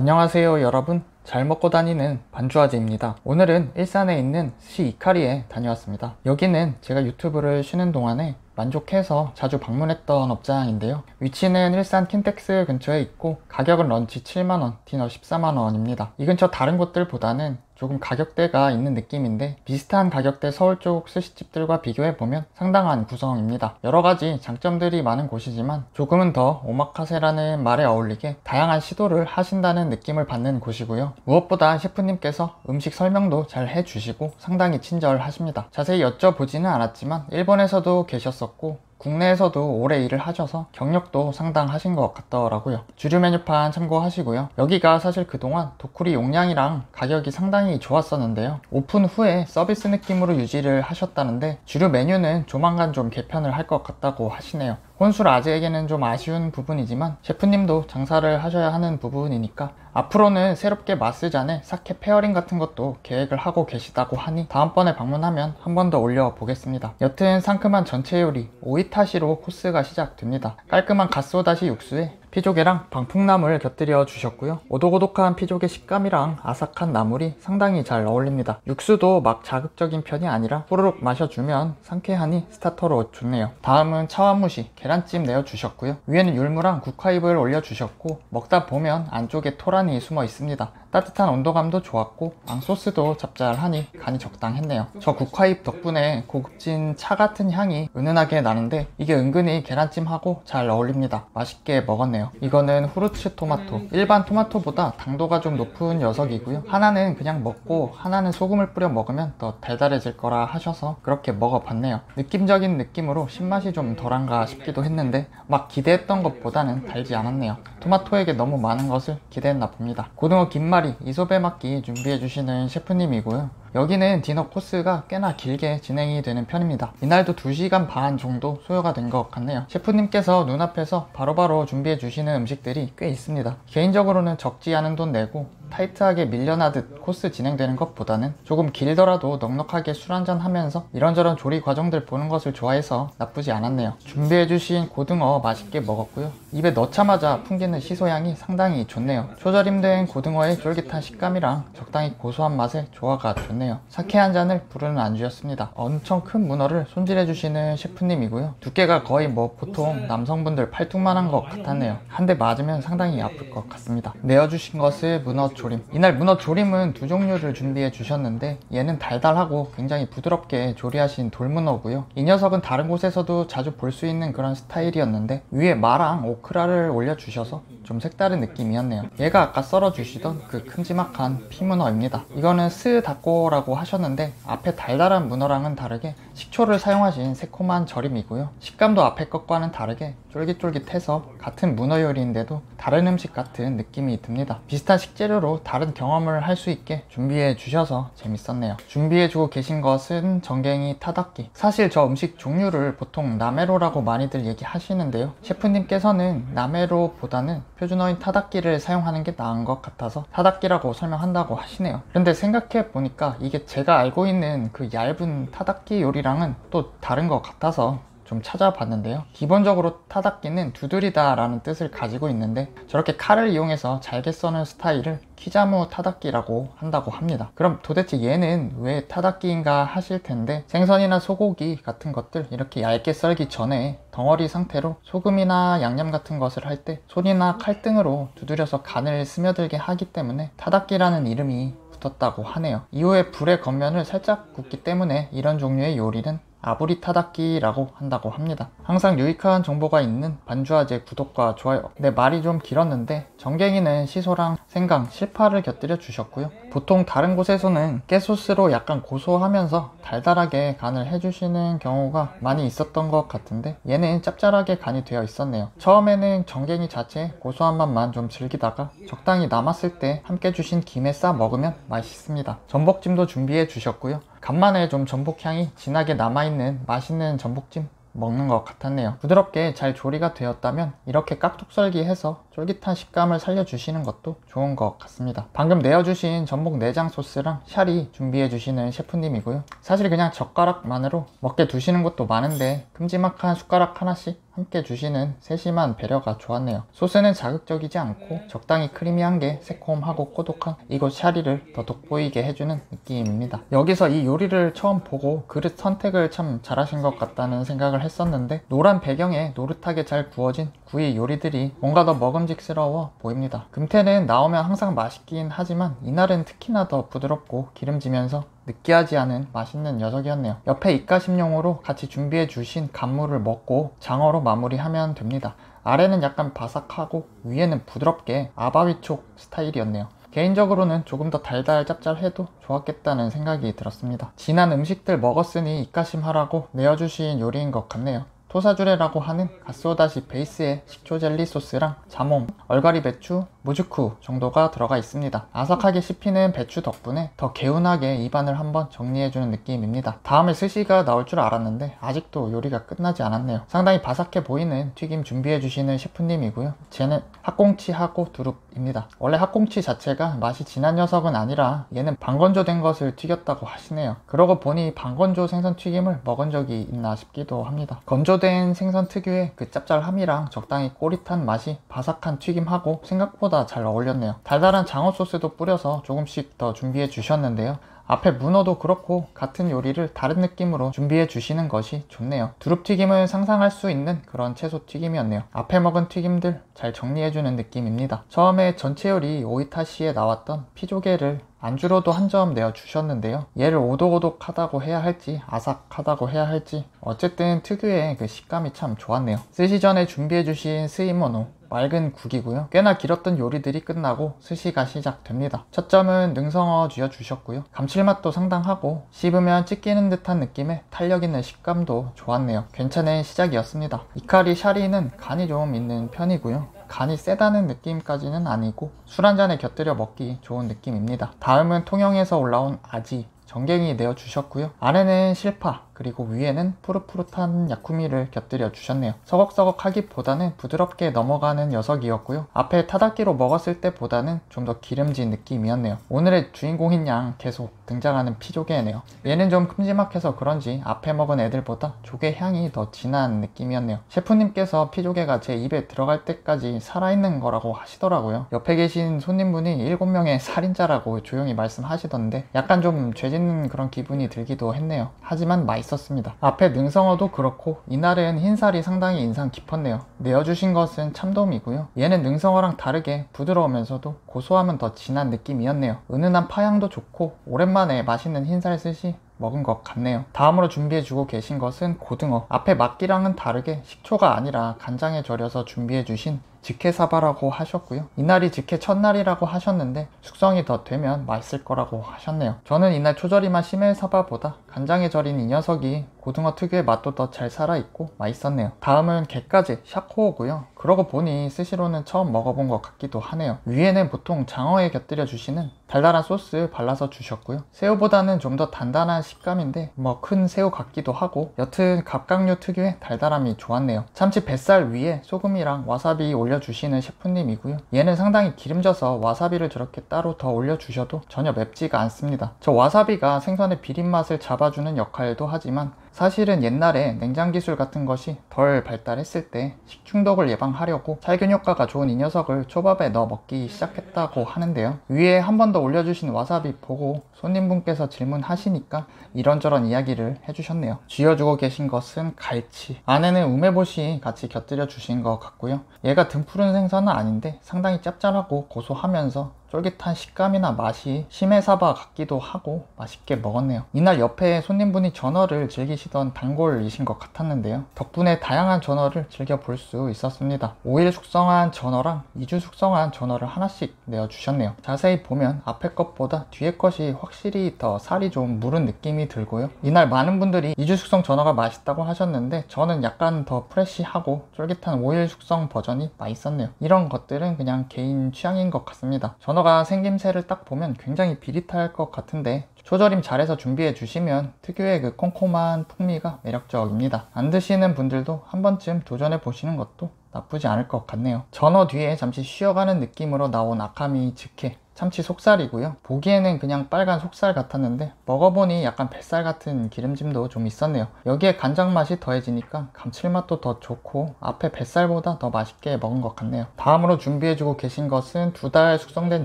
안녕하세요 여러분, 잘 먹고 다니는 반주아재입니다. 오늘은 일산에 있는 스시 이카리에 다녀왔습니다. 여기는 제가 유튜브를 쉬는 동안에 만족해서 자주 방문했던 업장인데요, 위치는 일산 킨텍스 근처에 있고 가격은 런치 7만원, 디너 14만원입니다. 이 근처 다른 곳들보다는 조금 가격대가 있는 느낌인데 비슷한 가격대 서울 쪽 스시집들과 비교해보면 상당한 구성입니다. 여러가지 장점들이 많은 곳이지만 조금은 더 오마카세라는 말에 어울리게 다양한 시도를 하신다는 느낌을 받는 곳이고요, 무엇보다 셰프님께서 음식 설명도 잘 해주시고 상당히 친절하십니다. 자세히 여쭤보지는 않았지만 일본에서도 계셨었고 국내에서도 오래 일을 하셔서 경력도 상당하신 것 같더라고요. 주류 메뉴판 참고하시고요. 여기가 사실 그동안 도쿠리 용량이랑 가격이 상당히 좋았었는데요, 오픈 후에 서비스 느낌으로 유지를 하셨다는데 주류 메뉴는 조만간 좀 개편을 할 것 같다고 하시네요. 혼술 아재에게는 좀 아쉬운 부분이지만 셰프님도 장사를 하셔야 하는 부분이니까 앞으로는 새롭게 마스잔에 사케 페어링 같은 것도 계획을 하고 계시다고 하니 다음번에 방문하면 한 번 더 올려보겠습니다. 여튼 상큼한 전체 요리 오이타시로 코스가 시작됩니다. 깔끔한 갓소다시 육수에 피조개랑 방풍나물 곁들여 주셨고요, 오독오독한 피조개 식감이랑 아삭한 나물이 상당히 잘 어울립니다. 육수도 막 자극적인 편이 아니라 호로록 마셔주면 상쾌하니 스타터로 좋네요. 다음은 차와무시 계란찜 내어주셨고요, 위에는 율무랑 국화잎을 올려주셨고 먹다 보면 안쪽에 토란이 숨어 있습니다. 따뜻한 온도감도 좋았고 앙소스도 짭짤하니 간이 적당했네요. 저 국화잎 덕분에 고급진 차 같은 향이 은은하게 나는데 이게 은근히 계란찜하고 잘 어울립니다. 맛있게 먹었네요. 이거는 후르츠 토마토, 일반 토마토보다 당도가 좀 높은 녀석이고요, 하나는 그냥 먹고 하나는 소금을 뿌려 먹으면 더 달달해질 거라 하셔서 그렇게 먹어봤네요. 느낌적인 느낌으로 신맛이 좀 덜한가 싶기도 했는데 막 기대했던 것보다는 달지 않았네요. 토마토에게 너무 많은 것을 기대했나 봅니다. 고등어 김말이 이소배 막기 준비해주시는 셰프님이고요, 여기는 디너 코스가 꽤나 길게 진행이 되는 편입니다. 이날도 2시간 반 정도 소요가 된 것 같네요. 셰프님께서 눈앞에서 바로바로 준비해 주시는 음식들이 꽤 있습니다. 개인적으로는 적지 않은 돈 내고 타이트하게 밀려나듯 코스 진행되는 것보다는 조금 길더라도 넉넉하게 술 한잔 하면서 이런저런 조리 과정들 보는 것을 좋아해서 나쁘지 않았네요. 준비해주신 고등어 맛있게 먹었고요, 입에 넣자마자 풍기는 시소향이 상당히 좋네요. 초절임된 고등어의 쫄깃한 식감이랑 적당히 고소한 맛의 조화가 좋네요. 사케 한 잔을 부르는 안주였습니다. 엄청 큰 문어를 손질해주시는 셰프님이고요, 두께가 거의 뭐 보통 남성분들 팔뚝만한 것 같았네요. 한 대 맞으면 상당히 아플 것 같습니다. 내어주신 것은 문어 조림. 이날 문어 조림은 2종류를 준비해 주셨는데 얘는 달달하고 굉장히 부드럽게 조리하신 돌문어고요, 이 녀석은 다른 곳에서도 자주 볼 수 있는 그런 스타일이었는데 위에 마랑 오크라를 올려주셔서 좀 색다른 느낌이었네요. 얘가 아까 썰어주시던 그 큼지막한 피문어입니다. 이거는 스다꼬라고 하셨는데 앞에 달달한 문어랑은 다르게 식초를 사용하신 새콤한 절임이고요, 식감도 앞에 것과는 다르게 쫄깃쫄깃해서 같은 문어 요리인데도 다른 음식 같은 느낌이 듭니다. 비슷한 식재료로 다른 경험을 할 수 있게 준비해 주셔서 재밌었네요. 준비해 주고 계신 것은 전갱이 타다키. 사실 저 음식 종류를 보통 나메로라고 많이들 얘기하시는데요, 셰프님께서는 나메로보다는 표준어인 타다키를 사용하는 게 나은 것 같아서 타다키라고 설명한다고 하시네요. 그런데 생각해 보니까 이게 제가 알고 있는 그 얇은 타다키 요리랑은 또 다른 것 같아서 좀 찾아봤는데요, 기본적으로 타다키는 두드리다 라는 뜻을 가지고 있는데 저렇게 칼을 이용해서 잘게 써는 스타일을 키자무 타다키라고 한다고 합니다. 그럼 도대체 얘는 왜 타다키인가 하실 텐데, 생선이나 소고기 같은 것들 이렇게 얇게 썰기 전에 덩어리 상태로 소금이나 양념 같은 것을 할 때 손이나 칼등으로 두드려서 간을 스며들게 하기 때문에 타다키라는 이름이 붙었다고 하네요. 이후에 불의 겉면을 살짝 굽기 때문에 이런 종류의 요리는 아부리 타다키라고 한다고 합니다. 항상 유익한 정보가 있는 반주아재 구독과 좋아요. 네, 말이 좀 길었는데 전갱이는 시소랑 생강, 실파를 곁들여 주셨고요, 보통 다른 곳에서는 깨소스로 약간 고소하면서 달달하게 간을 해주시는 경우가 많이 있었던 것 같은데 얘는 짭짤하게 간이 되어 있었네요. 처음에는 전갱이 자체의 고소한 맛만 좀 즐기다가 적당히 남았을 때 함께 주신 김에 싸 먹으면 맛있습니다. 전복찜도 준비해 주셨고요, 간만에 좀 전복향이 진하게 남아있는 맛있는 전복찜 먹는 것 같았네요. 부드럽게 잘 조리가 되었다면 이렇게 깍둑썰기 해서 쫄깃한 식감을 살려주시는 것도 좋은 것 같습니다. 방금 내어주신 전복 내장 소스랑 샤리 준비해주시는 셰프님이고요, 사실 그냥 젓가락만으로 먹게 두시는 것도 많은데 큼지막한 숟가락 하나씩 함께 주시는 세심한 배려가 좋았네요. 소스는 자극적이지 않고 적당히 크리미한 게 새콤하고 고독한 이곳 샤리를 더 돋보이게 해주는 느낌입니다. 여기서 이 요리를 처음 보고 그릇 선택을 참 잘하신 것 같다는 생각을 했었는데, 노란 배경에 노릇하게 잘 구워진 구이 요리들이 뭔가 더 먹음직스러워 보입니다. 금태는 나오면 항상 맛있긴 하지만 이날은 특히나 더 부드럽고 기름지면서 느끼하지 않은 맛있는 녀석이었네요. 옆에 입가심용으로 같이 준비해 주신 간무를 먹고 장어로 마무리하면 됩니다. 아래는 약간 바삭하고 위에는 부드럽게 아바위촉 스타일이었네요. 개인적으로는 조금 더 달달 짭짤해도 좋았겠다는 생각이 들었습니다. 진한 음식들 먹었으니 입가심하라고 내어주신 요리인 것 같네요. 토사주레라고 하는 가스오다시 베이스의 식초 젤리 소스랑 자몽, 얼갈이 배추, 무즈쿠 정도가 들어가 있습니다. 아삭하게 씹히는 배추 덕분에 더 개운하게 입안을 한번 정리해주는 느낌입니다. 다음에 스시가 나올 줄 알았는데 아직도 요리가 끝나지 않았네요. 상당히 바삭해 보이는 튀김 준비해주시는 셰프님이고요. 쟤는 핫꽁치하고 두릅입니다. 원래 핫꽁치 자체가 맛이 진한 녀석은 아니라 얘는 반건조된 것을 튀겼다고 하시네요. 그러고 보니 반건조 생선 튀김을 먹은 적이 있나 싶기도 합니다. 건조된 생선 특유의 그 짭짤함이랑 적당히 꼬릿한 맛이 바삭한 튀김하고 생각보다 잘 어울렸네요. 달달한 장어 소스도 뿌려서 조금씩 더 준비해 주셨는데요. 앞에 문어도 그렇고 같은 요리를 다른 느낌으로 준비해 주시는 것이 좋네요. 두릅튀김을 상상할 수 있는 그런 채소 튀김이었네요. 앞에 먹은 튀김들 잘 정리해주는 느낌입니다. 처음에 전체 요리 오이타시에 나왔던 피조개를 안주로도 한 점 내어주셨는데요. 얘를 오독오독하다고 해야 할지 아삭하다고 해야 할지 어쨌든 특유의 그 식감이 참 좋았네요. 스시 전에 준비해주신 스이모노 맑은 국이고요. 꽤나 길었던 요리들이 끝나고 스시가 시작됩니다. 첫 점은 능성어 쥐어주셨고요. 감칠맛도 상당하고 씹으면 찢기는 듯한 느낌의 탄력 있는 식감도 좋았네요. 괜찮은 시작이었습니다. 이카리 샤리는 간이 좀 있는 편이고요. 간이 세다는 느낌까지는 아니고 술 한잔에 곁들여 먹기 좋은 느낌입니다. 다음은 통영에서 올라온 아지 전갱이 내어주셨고요. 아래는 실파 그리고 위에는 푸릇푸릇한 야쿠미를 곁들여 주셨네요. 서걱서걱하기보다는 부드럽게 넘어가는 녀석이었고요. 앞에 타다키로 먹었을 때보다는 좀 더 기름진 느낌이었네요. 오늘의 주인공인 양 계속 등장하는 피조개네요. 얘는 좀 큼지막해서 그런지 앞에 먹은 애들보다 조개 향이 더 진한 느낌이었네요. 셰프님께서 피조개가 제 입에 들어갈 때까지 살아있는 거라고 하시더라고요. 옆에 계신 손님분이 7명의 살인자라고 조용히 말씀하시던데 약간 좀 죄짓는 그런 기분이 들기도 했네요. 하지만 맛있었습니다. 앞에 능성어도 그렇고 이날은 흰살이 상당히 인상 깊었네요. 내어주신 것은 참돔이고요. 얘는 능성어랑 다르게 부드러우면서도 고소함은 더 진한 느낌이었네요. 은은한 파향도 좋고 오랜만에 맛있는 흰살 스시 먹은 것 같네요. 다음으로 준비해주고 계신 것은 고등어. 앞에 막기랑은 다르게 식초가 아니라 간장에 절여서 준비해주신 직회사바라고 하셨고요. 이날이 직회 첫날이라고 하셨는데 숙성이 더 되면 맛있을 거라고 하셨네요. 저는 이날 초절임한 시메사바보다 간장에 절인 이 녀석이 고등어 특유의 맛도 더 잘 살아있고 맛있었네요. 다음은 게까지 샤코우고요. 그러고 보니 스시로는 처음 먹어본 것 같기도 하네요. 위에는 보통 장어에 곁들여 주시는 달달한 소스 발라서 주셨고요. 새우보다는 좀 더 단단한 식감인데 뭐 큰 새우 같기도 하고 여튼 갑각류 특유의 달달함이 좋았네요. 참치 뱃살 위에 소금이랑 와사비 올려주시는 셰프님이고요. 얘는 상당히 기름져서 와사비를 저렇게 따로 더 올려주셔도 전혀 맵지가 않습니다. 저 와사비가 생선의 비린맛을 잡아주는 역할도 하지만 사실은 옛날에 냉장 기술 같은 것이 덜 발달했을 때 식중독을 예방하려고 살균 효과가 좋은 이 녀석을 초밥에 넣어 먹기 시작했다고 하는데요. 위에 한 번 더 올려주신 와사비 보고 손님분께서 질문하시니까 이런저런 이야기를 해주셨네요. 쥐어주고 계신 것은 갈치, 안에는 우메보시 같이 곁들여 주신 것 같고요. 얘가 등푸른 생선은 아닌데 상당히 짭짤하고 고소하면서 쫄깃한 식감이나 맛이 시메사바 같기도 하고 맛있게 먹었네요. 이날 옆에 손님분이 전어를 즐기시던 단골이신 것 같았는데요. 덕분에 다양한 전어를 즐겨볼 수 있었습니다. 5일 숙성한 전어랑 2주 숙성한 전어를 하나씩 내어주셨네요. 자세히 보면 앞에 것보다 뒤에 것이 확실히 더 살이 좀 무른 느낌이 들고요. 이날 많은 분들이 2주 숙성 전어가 맛있다고 하셨는데 저는 약간 더 프레쉬하고 쫄깃한 5일 숙성 버전이 맛있었네요. 이런 것들은 그냥 개인 취향인 것 같습니다. 전어가 생김새를 딱 보면 굉장히 비릿할 것 같은데 초절임 잘해서 준비해 주시면 특유의 그 콤콤한 풍미가 매력적입니다. 안 드시는 분들도 한 번쯤 도전해 보시는 것도 나쁘지 않을 것 같네요. 전어 뒤에 잠시 쉬어가는 느낌으로 나온 아카미 직회, 참치 속살이고요. 보기에는 그냥 빨간 속살 같았는데 먹어보니 약간 뱃살 같은 기름짐도 좀 있었네요. 여기에 간장 맛이 더해지니까 감칠맛도 더 좋고 앞에 뱃살보다 더 맛있게 먹은 것 같네요. 다음으로 준비해주고 계신 것은 2달 숙성된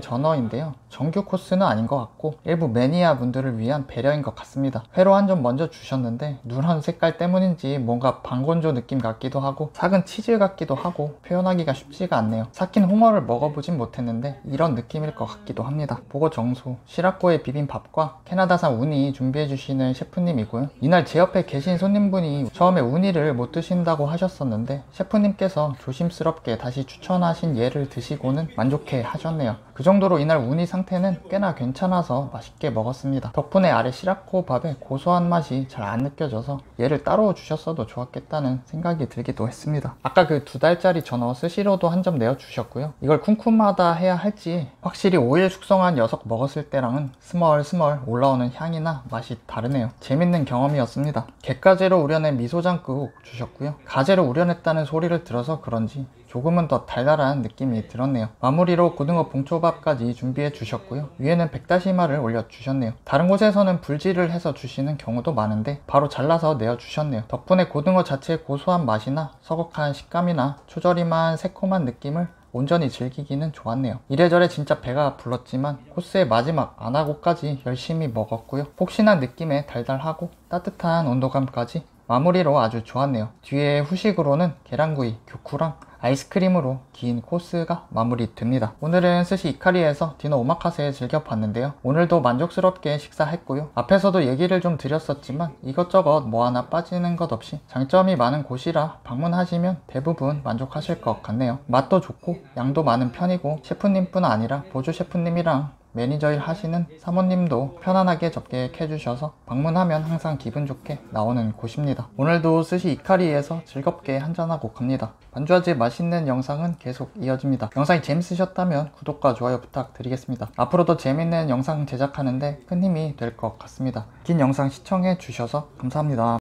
전어인데요. 정규 코스는 아닌 것 같고 일부 매니아 분들을 위한 배려인 것 같습니다. 회로 한 점 먼저 주셨는데 누런 색깔 때문인지 뭔가 방건조 느낌 같기도 하고 삭은 치즈 같기도 하고 표현하기가 쉽지가 않네요. 삭힌 홍어를 먹어보진 못했는데 이런 느낌일 것 같기도 합니다. 보고 정소, 시라코의 비빔밥과 캐나다산 우니 준비해주시는 셰프님이고요. 이날 제 옆에 계신 손님분이 처음에 우니를 못 드신다고 하셨었는데 셰프님께서 조심스럽게 다시 추천하신 얘를 드시고는 만족해 하셨네요. 그 정도로 이날 우니 상태는 꽤나 괜찮아서 맛있게 먹었습니다. 덕분에 아래 시라코 밥에 고소한 맛이 잘 안 느껴져서 얘를 따로 주셨어도 좋았겠다는 생각이 들기도 했습니다. 아까 그 2달짜리 전어 스시로도 한 점 내어주셨고요. 이걸 쿰쿰하다 해야 할지 확실히 5일 숙성한 녀석 먹었을 때랑은 스멀스멀 올라오는 향이나 맛이 다르네요. 재밌는 경험이었습니다. 갯가재로 우려낸 미소장국 주셨고요. 가재로 우려냈다는 소리를 들어서 그런지 조금은 더 달달한 느낌이 들었네요. 마무리로 고등어 봉초밥까지 준비해 주셨고요. 위에는 백다시마를 올려주셨네요. 다른 곳에서는 불질을 해서 주시는 경우도 많은데 바로 잘라서 내어주셨네요. 덕분에 고등어 자체의 고소한 맛이나 서걱한 식감이나 초저림한 새콤한 느낌을 온전히 즐기기는 좋았네요. 이래저래 진짜 배가 불렀지만 코스의 마지막 안하고까지 열심히 먹었고요. 폭신한 느낌의 달달하고 따뜻한 온도감까지 마무리로 아주 좋았네요. 뒤에 후식으로는 계란구이, 교쿠랑 아이스크림으로 긴 코스가 마무리됩니다. 오늘은 스시 이카리에서 디너 오마카세 즐겨봤는데요. 오늘도 만족스럽게 식사했고요. 앞에서도 얘기를 좀 드렸었지만 이것저것 뭐 하나 빠지는 것 없이 장점이 많은 곳이라 방문하시면 대부분 만족하실 것 같네요. 맛도 좋고 양도 많은 편이고 셰프님뿐 아니라 보조 셰프님이랑 매니저 일 하시는 사모님도 편안하게 접객해주셔서 방문하면 항상 기분 좋게 나오는 곳입니다. 오늘도 스시 이카리에서 즐겁게 한잔하고 갑니다. 반주아지 맛있는 영상은 계속 이어집니다. 영상이 재밌으셨다면 구독과 좋아요 부탁드리겠습니다. 앞으로도 재밌는 영상 제작하는데 큰 힘이 될 것 같습니다. 긴 영상 시청해 주셔서 감사합니다.